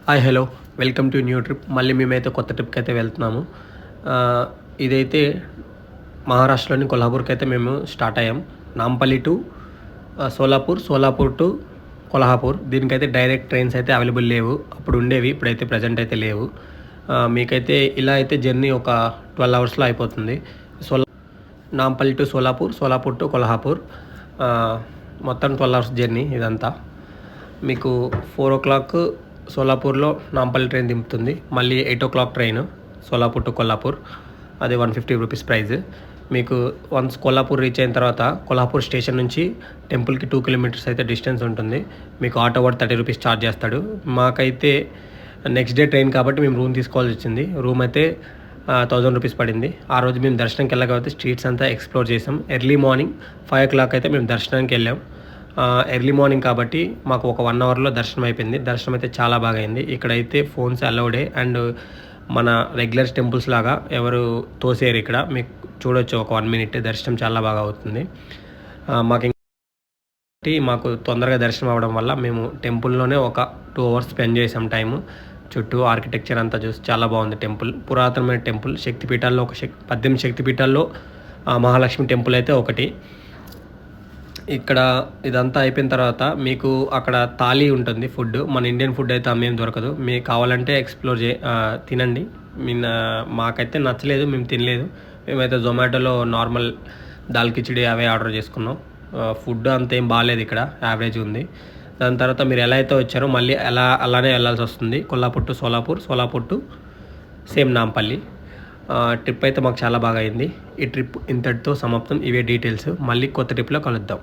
Hi hello welcome to new trip. మళ్ళీ మేమైతే కొత్త ట్రిప్కి అయితే వెళ్తున్నాము. ఇదైతే మహారాష్ట్రలోని కొల్హాపూర్కి అయితే మేము స్టార్ట్ అయ్యాం. Nampally to Solapur, Solapur to Kolhapur. దీనికైతే డైరెక్ట్ ట్రైన్స్ అయితే అవైలబుల్ లేవు. అప్పుడు ఉండేవి, ఇప్పుడైతే ప్రజెంట్ అయితే లేవు. మీకైతే ఇలా అయితే జర్నీ ఒక 12 అవర్స్లో అయిపోతుంది. నాంపల్లి టు సోలాపూర్, సోలాపూర్ టు కొల్హాపూర్, మొత్తం 12 అవర్స్ జర్నీ ఇదంతా. మీకు 4 o'clock సోలాపూర్లో నాంపల్లి ట్రైన్ దింపుతుంది. మళ్ళీ 8 o'clock train Solapur to Kolhapur, అది 150 రూపీస్ ప్రైజ్. మీకు వన్స్ కొల్హాపూర్ రీచ్ అయిన తర్వాత కొల్హాపూర్ స్టేషన్ నుంచి టెంపుల్కి 2 kilometers అయితే డిస్టెన్స్ ఉంటుంది. మీకు ఆటో వాడు 30 రూపీస్ ఛార్జ్ చేస్తాడు. మాకైతే నెక్స్ట్ డే ట్రైన్ కాబట్టి మేము రూమ్ తీసుకోవాల్సి వచ్చింది. రూమ్ అయితే 1000 రూపీస్ పడింది. ఆ రోజు మేము దర్శనంకి వెళ్ళకపోతే స్ట్రీట్స్ అంతా ఎక్స్ప్లోర్ చేసాం. ఎర్లీ మార్నింగ్ 5 o'clock అయితే మేము దర్శనానికి వెళ్ళాం. ఎర్లీ మార్నింగ్ కాబట్టి మాకు ఒక 1 hourలో దర్శనం అయిపోయింది. దర్శనం అయితే చాలా బాగా అయింది. ఇక్కడైతే ఫోన్స్ అలౌడే అండ్ మన రెగ్యులర్ టెంపుల్స్ లాగా ఎవరు తోసేరు. ఇక్కడ మీకు చూడొచ్చు, ఒక 1 minute దర్శనం చాలా బాగా అవుతుంది. మాకు తొందరగా దర్శనం అవ్వడం వల్ల మేము టెంపుల్లోనే ఒక 2 hours స్పెండ్ చేసాం టైము. చుట్టూ ఆర్కిటెక్చర్ అంతా చూసి చాలా బాగుంది. టెంపుల్ పురాతనమైన టెంపుల్. శక్తిపీఠాల్లో 18 శక్తిపీఠాల్లో మహాలక్ష్మి టెంపుల్ అయితే ఒకటి. ఇక్కడ ఇదంతా అయిపోయిన తర్వాత మీకు అక్కడ థాలీ ఉంటుంది ఫుడ్. మన ఇండియన్ ఫుడ్ అయితే అమ్మేం దొరకదు. మీకు కావాలంటే ఎక్స్ప్లోర్ తినండి. మాకైతే నచ్చలేదు, మేము తినలేదు. మేమైతే జొమాటోలో నార్మల్ దాల్ కిచిడి అవే ఆర్డర్ చేసుకున్నాం. ఫుడ్ అంతేం బాగాలేదు, ఇక్కడ యావరేజ్ ఉంది. దాని తర్వాత మీరు ఎలా అయితే వచ్చారో మళ్ళీ అలానే వెళ్ళాల్సి వస్తుంది. Kolhapur to Solapur, Solapur to same Nampally. Trip అయితే మాకు చాలా బాగా అయింది. ఈ ట్రిప్ ఇంతటితో సమాప్తం. ఇవే డీటెయిల్స్. మళ్ళీ కొత్త ట్రిప్లో కలుద్దాం.